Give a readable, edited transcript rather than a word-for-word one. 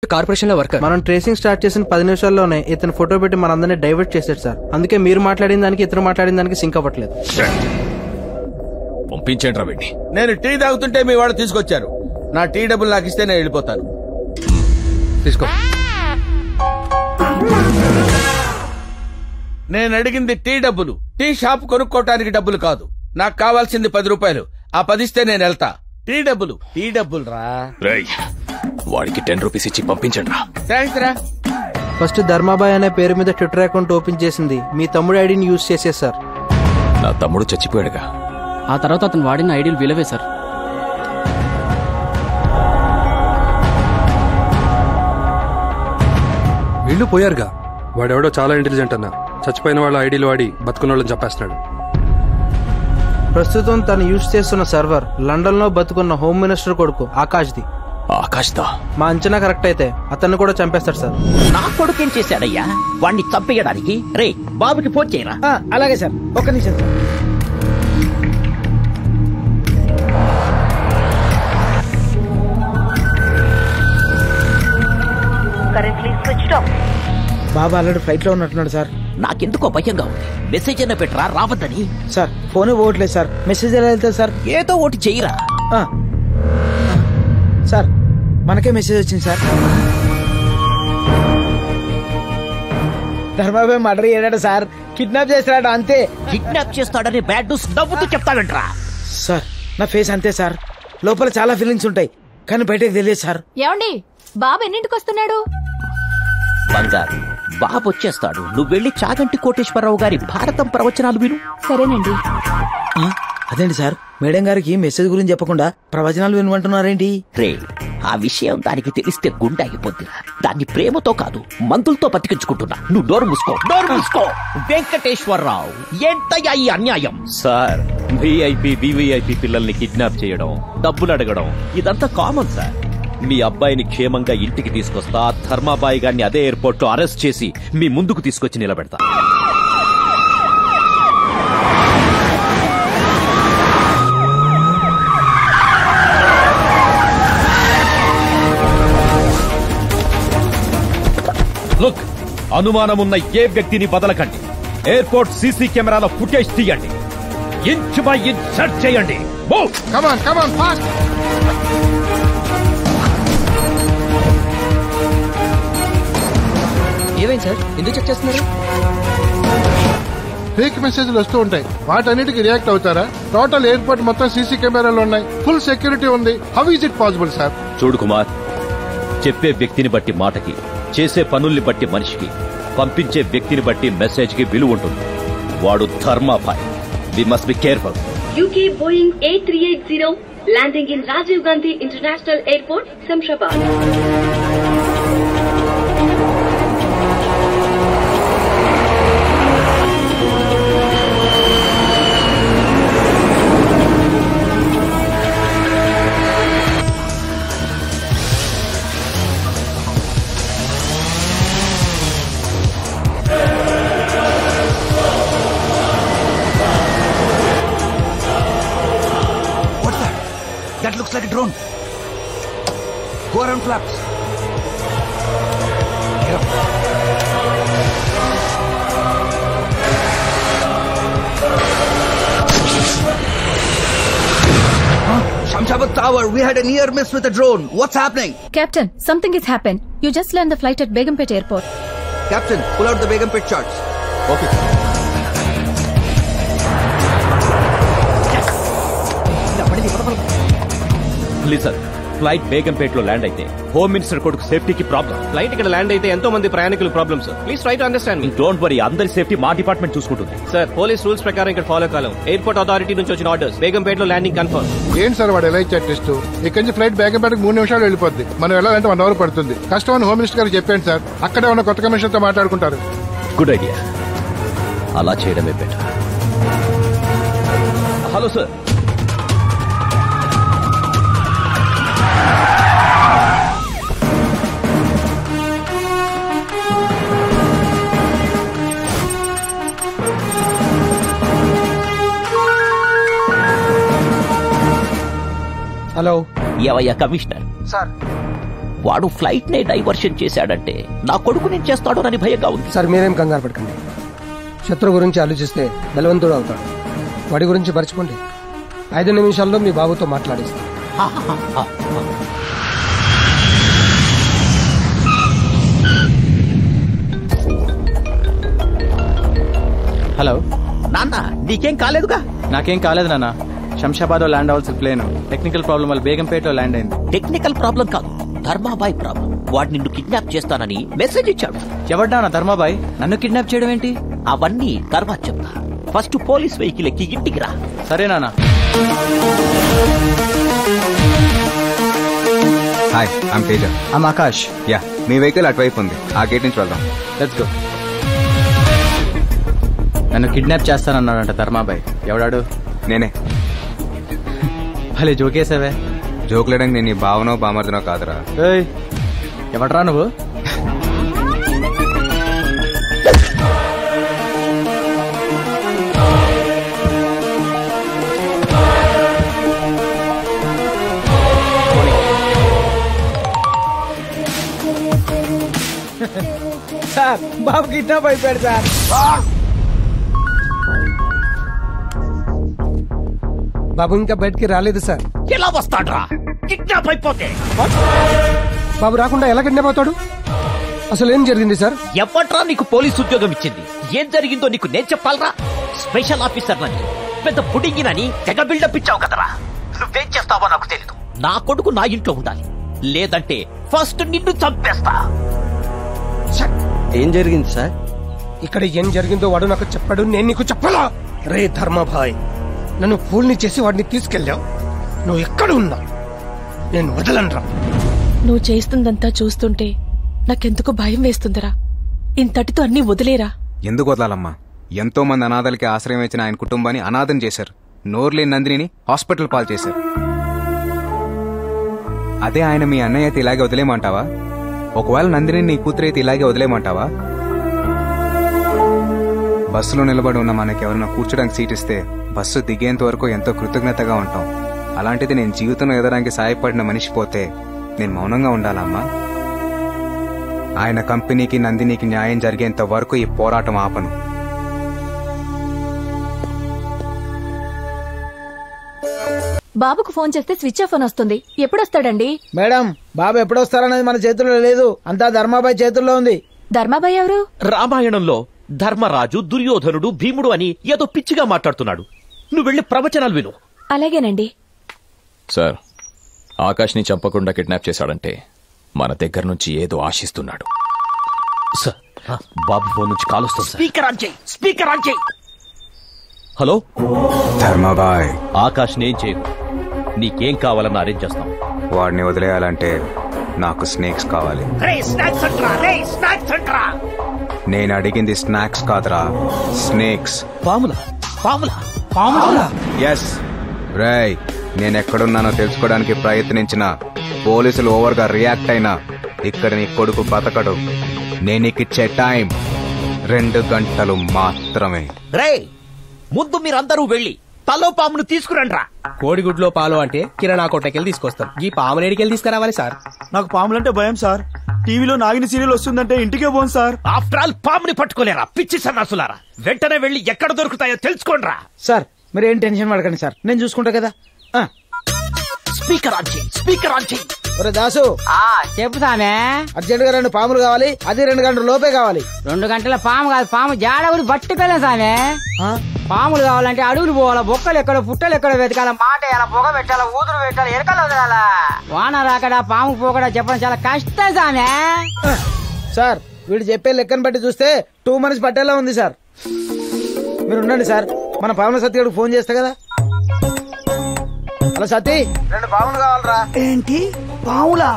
Corporation లో worker. మనం tracing start చేసిన 10 నిమిషాల్లోనే ఇతను ఫోటో పెట్టి మనందరినీ డైవర్ట్ చేశాడు సార్. అందుకే మీరు మాట్లాడిన దానికి ఇతను మాట్లాడిన దానికి సింక్ అవ్వట్లేదు. పంపించండి రా వీడిని. నేను టీ తాగుతుంటే మీ వాళ్ళు తీసుకొచ్చారు. నా టీ డబ్బులు నాకు ఇస్తే నేను వెళ్ళిపోతాను. తీసుకో. నేను అడిగింది టీ డబ్బులు, టీ షాప్ కొనుక్కోటానికి డబ్బులు కాదు. నాకు కావాల్సింది 10 రూపాయలు. ఆ 10 ఇస్తే నేను వెళ్తా. టీ డబ్బులు రా. వాడికి 10 రూపీస్ ఇచ్చి పంపించండి రా. థ్యాంక్స్ రా. ఫస్ట్ ధర్మాబాయ్ అనే పేరు మీద ట్విట్టర్ అకౌంట్ ఓపెన్ చేసింది మీ తమ్ముడు ఐడిని యూజ్ చేసే సార్. నా తమ్ముడు చచ్చిపోయాడుగా. ఆ తర్వాత అతను వాడిన ఐడియల్ విలువే సార్. వీళ్ళు పోయారుగా. వాడెవడో చాలా ఇంటెలిజెంట్ అన్న. చచ్చిపోయిన వాళ్ళ ఐడీలు వాడి బతుకున్న వాళ్ళని చెప్పేస్తున్నాడు. ప్రస్తుతం తను యూజ్ చేస్తున్న సర్వర్ లండన్ లో బతుకున్న హోమ్ మినిస్టర్ కొడుకు ఆకాష్ది. ఆకాష్దా? మా అంచనా కరెక్ట్ అయితే అతన్ని కూడా చంపేస్తాడు సార్. నా కొడుకేం చేశాడయ్యా వాణ్ణి చంపేయడానికి? రే బాబుకి ఫోన్ చేయరా. అలాగే సార్, ఒక్క నిమిషం సార్. బాబా ఆల్రెడీ ఫ్లైట్ లో ఉన్నట్టున్నాడు సార్. నాకెందుకో భయంగా ఉంది. మెసేజ్ అయినా పెట్టరా రావద్దని. సార్ ఫోన్ పోవట్లేదు సార్. మెసేజ్ ఎలా వెళ్తుంది సార్? ఏదో ఒకటి చెయ్యరా. సార్ మనకే మెసేజ్ వచ్చింది సార్. ధర్మాబాయ్ మర్డర్ చేయడాడు సార్. కిడ్నాప్ చేస్తాడు అంతే. కిడ్నాప్ చేస్తాడని బ్యాడ్ న్యూస్ నవ్వుతూ చెప్తాడంట్రా. సార్ నా ఫేస్ అంతే సార్. లోపల చాలా ఫీలింగ్స్ ఉంటాయి కానీ బయటకు తెలియదు సార్. ఏమండి బాబు ఎన్నింటికి వస్తున్నాడు? బంగారు బాబు వచ్చేస్తాడు. నువ్వు వెళ్లి చాగంటి కోటేశ్వరరావు గారి భారతం ప్రవచనాలు విను. సరేనండి. అదేంటి సార్, మేడం గారికి మెసేజ్ గురించి చెప్పకుండా ప్రవచనాలు వినమంటున్నారేంటి? రే ఆ విషయం దానికి తెలిస్తే గుండె ఆగిపోద్దిరా. దాన్ని ప్రేమతో కాదు మందులతో పట్టించుకుంటున్నా. నువ్వు డోర్ మూసుకో. వెంకటేశ్వరరావు ఏంటయ్యా ఈ అన్యాయం? సార్ విఐపి వివిఐపి పిల్లల్ని కిడ్నాప్ చేయడం, డబ్బులు అడగడం ఇదంతా కామన్ సార్. మీ అబ్బాయిని క్షేమంగా ఇంటికి తీసుకొస్తా. ధర్మాబాయి గారిని అదే ఎయిర్పోర్ట్ లో అరెస్ట్ చేసి మీ ముందుకు తీసుకొచ్చి నిలబెడతా. లుక్, అనుమానమున్న ఏ వ్యక్తిని బదలకండి. ఎయిర్పోర్ట్ సీసీ కెమెరాల ఫుటేజ్ తీయండి. ఇంచ్ బై ఇంచ్ సెర్చ్ చేయండి. Come on fast. ఏమైంది సార్, ఎందుకు చెక్ చేస్తున్నారు? ఫేక్ మెసేజ్లు వస్తూ ఉంటాయి. వాటన్నిటికి రియాక్ట్ అవుతారా? టోటల్ ఎయిర్పోర్ట్ మొత్తం సీసీ కెమెరాలు ఉన్నాయి. ఫుల్ సెక్యూరిటీ ఉంది. How is it possible sir? చూడు కుమార్, చెప్పే వ్యక్తిని బట్టి మాటకి, చేసే పనుల్ని బట్టి మనిషికి, పంపించే వ్యక్తిని బట్టి మెసేజ్ కి విలువ ఉంటుంది. వాడు ధర్మాబాయ్. We must be careful. UK Boeing A380 landing in Rajiv Gandhi International Airport, Samshabad. That looks like a drone. Go around flaps. Get up. Shamshabad Tower, we had a near miss with a drone. What's happening? Captain, something has happened. You just landed the flight at Begumpet Airport. Captain, pull out the Begumpet charts. Okay. Please sir, flight Begumpet లో land అయితే home minister కొడుకు సేఫ్టీకి problem. Flight ఇక్కడ land అయితే ఎంతో మంది ప్రయాణికులు problems. Please try to understand me. Don't worry, అందరి సేఫ్టీ మా డిపార్ట్మెంట్ చూసుకుంటుంది. సార్ పోలీస్ రూల్స్ ప్రకారం ఇక్కడ ఫాలో కాలం. ఎయిర్పోర్ట్ అథారిటీ నుంచి వచ్చిన ఆర్డర్స్. బేగంపేట్ లో ల్యాండింగ్ కన్ఫర్మ్. ఏంటి సార్ వాడు ఎలా ఇచ్చారు టెస్ట్? ఇక్కడి నుంచి ఫ్లైట్ బేగంపేటకి 3 నిమిషాలు వెళ్ళిపోద్ది. మనం వెళ్ళాలంటే 1 అవర్ పడుతుంది. కష్టం అని హోమ్ మినిస్టర్ గారు చెప్పండి సార్. అక్కడే ఉన్న కొత్త కమిషన్ తో మాట్లాడుకుంటారు. గుడ్ ఐడియా, అలా చేయడమే బెటర్. Hello sir. హలో. ఏవయ్యా కమిషనర్? సార్ వాడు ఫ్లైట్ నే డైవర్షన్ చేశాడంటే నా కొడుకు నేను చేస్తాడోనని భయంగా ఉంది. సార్ మీరేం కంగారు పడకండి. శత్రు గురించి ఆలోచిస్తే బలవంతుడు అవుతాడు. వాడి గురించి మర్చిపోండి. 5 నిమిషాల్లో మీ బాబుతో మాట్లాడిస్తాను. హలో నాన్న, నీకేం కాలేదుగా? నాకేం కాలేదు నాన్న. శంషాబాద్ లో ల్యాండ్ అవ్వాల్సిన ప్లేన్ టెక్నికల్ ప్రాబ్లం వల్ల బేగంపేటలో ల్యాండ్ అయింది. టెక్నికల్ ప్రాబ్లం కాదు, ధర్మాబాయ్ ప్రాబ్లం. వాడు నిన్ను కిడ్నాప్ చేస్తానని మెసేజ్ ఇచ్చాడు. ఎవడ్డా ధర్మాబాయ్? నన్ను కిడ్నాప్ చేయడం ఏంటి? అవన్నీ తర్వాత చెప్తా. ఫస్ట్ పోలీస్ వెహికల్ ఎక్కి ఇంటికి రా. సరే నాన్న. Hi, I'm Teja. I'm Akash. Yeah, me vehicle అటువైపు ఉంది. ఆ గేట్ నుంచి వెళ్దాం. Let's go. నన్ను కిడ్నాప్ చేస్తానన్నాడంట ధర్మాబాయ్. ఎవడాడు? నేనే. భలే జోకేసావే. జోకులేడానికి నేను నీ భావనో బామర్దనో కాదురా. ఎవడరా నువ్వు? సార్ బాబు కిడ్నాప్ అయిపోయాడు సార్. బాబు ఇంకా బయటికి రాలేదు సార్. ఎలా వస్తాడ్రా కిడ్నాప్ అయిపోతే? బాబు రాకుండా ఎలా కిడ్నాప్ అవుతాడు? అసలు ఏం జరిగింది సార్? ఎవట్రా నీకు పోలీస్ ఉద్యోగం ఇచ్చింది? ఏం జరిగిందో నీకు నేను చెప్పాలరా? స్పెషల్ ఆఫీసర్ నని పెద్ద పుడింగినని తెగ బిల్డప్ ఇచ్చావు కదరా. నువ్వేం చేస్తావో నాకు తెలీదు. నా కొడుకు నా ఇంట్లో ఉండాలి, లేదంటే ఫస్ట్ నిన్ను చంపేస్తా. ఏం జరిగింది సార్? ఇక్కడ ఏం జరిగిందో వాడు నాకు చెప్పాడు, నేను నీకు చెప్పాలా? రే ధర్మాభాయ్, నన్ను ఫూల్ని చేసి వాడిని తీసుకెళ్ళావు. నువ్వు ఎక్కడ ఉన్నా నేను వదలనరా. నువ్వు చేస్తుందంతా చూస్తుంటే నాకెందుకు భయం వేస్తుందిరా. ఇంతటితో అన్ని వదిలేరా. ఎందుకు వదలాలమ్మా? ఎంతో మంది అనాథలకి ఆశ్రయం ఇచ్చిన ఆయన కుటుంబాన్ని అనాథం చేశారు. నోర్లేని నందిని హాస్పిటల్ పాలు చేశారు. అదే ఆయన మీ అన్నయ్య అయితే ఇలాగే వదిలేమంటావా? ఒకవేళ నందిని నీ కూతురైతే ఇలాగే వదిలేమంటావా? బస్సులో నిలబడి ఉన్న మనకి ఎవరైనా కూర్చోడానికి సీట్ ఇస్తే బస్సు దిగేంత వరకు ఎంతో కృతజ్ఞతగా ఉంటాం. అలాంటిది నేను జీవితంలో ఎదడానికి సాయపడిన మనిషి పోతే నేను మౌనంగా ఉండాలమ్మా? ఆయన కంపెనీకి నందినికి న్యాయం జరిగేంత వరకు ఈ పోరాటం ఆపను. బాబుకు ఫోన్ చేస్తే స్విచ్ ఆఫ్ అని వస్తుంది. ఎప్పుడొస్తాడండి? మేడం, బాబు ఎప్పుడొస్తారనేది మన చేతుల్లో లేదు, అంతా ధర్మాబాయ్ చేతుల్లో ఉంది. ధర్మాబాయ్ ఎవరు? రామాయణంలో ధర్మరాజు, దుర్యోధనుడు, భీముడు అని ఏదో పిచ్చిగా మాట్లాడుతున్నాడు. నువ్వు వెళ్లి ప్రవచనాలు విను. అలాగేనండి. సార్, ఆకాష్ ని చంపకుండా కిడ్నాప్ చేశాడంటే మన దగ్గర నుంచి ఏదో ఆశిస్తున్నాడు. సార్, బాబు ఫోన్ నుంచి కాల్ వస్తుంది. స్పీకర్ ఆన్ చేయి, స్పీకర్ ఆన్ చేయి. హలో ధర్మాబాయ్, ఆకాష్ నేం చేయకు. నీకేం కావాలన్నా అరేంజ్ చేస్తాం. వాడిని వదిలేయాలంటే నాకు స్నేక్స్ కావాలి. నేను అడిగింది స్నాక్స్ కాదురా, స్నేక్స్. పాములా? పాములా? పాములా? ఎస్ రేయ్, నేనెక్కడున్నానో తెలుసుకోవడానికి ప్రయత్నించిన పోలీసులు ఓవర్గా రియాక్ట్ అయినా ఇక్కడ నీ కొడుకు బతకడు. నేనికిచ్చే టైం 2 గంటలు మాత్రమే. రే, ముందు మీరందరూ వెళ్ళి తలో పామును తీసుకురండ్రా. కోడిగుడ్లో పాలు అంటే కిరాణా కొట్టకెళ్ళి తీసుకొస్తాం. ఈ పాము నేడికెళ్ళి తీసుకురావాలి సార్. నాకు పాములంటే భయం సార్. టీవీలో నాగిని సీరియల్ వస్తుందంటే ఇంటికే పోను సార్. ఆఫ్టర్ ఆల్ పాముని పట్టుకోలేరా పిచ్చి సన్నాసులారా? వెంటనే వెళ్ళి ఎక్కడ దొరుకుతాయో తెలుసుకోండ్రా. సార్ మీరేం టెన్షన్ పడకండి సార్, నేను చూసుకుంటా కదా. స్పీకర్ ఆన్ చేయి, స్పీకర్ ఆన్ చేయి. ఒరే దాసు, చెప్పు సామే. అర్జెంట్ గా 2 పాములు కావాలి, అది 2 గంటల లోపే కావాలి. 2 గంటల పాము కాదు, పాము జాడవుడు పట్టుకెళ్ళాం సామే. పాములు కావాలంటే అడుగులు పోవాలా, బొక్కలు ఎక్కడ, పుట్టలు ఎక్కడ వెతకాల, మాట వేయాలా, పొగ పెట్టాలా, ఊదురు పెట్టాలి, ఎరకలు వదలాలా. వాన రాకడా పాము పోకడా చెప్పడం చాలా కష్టం సామే. సార్ వీడు చెప్పే లెక్కను బట్టి చూస్తే 2 మంత్స్ పట్టేలా ఉంది సార్. మీరు ఉండండి సార్, మన పాముల సత్య గారికి ఫోన్ చేస్తా కదా. హలో సతీ, 2 పాములు కావాలరా. ఏంటి పాములా?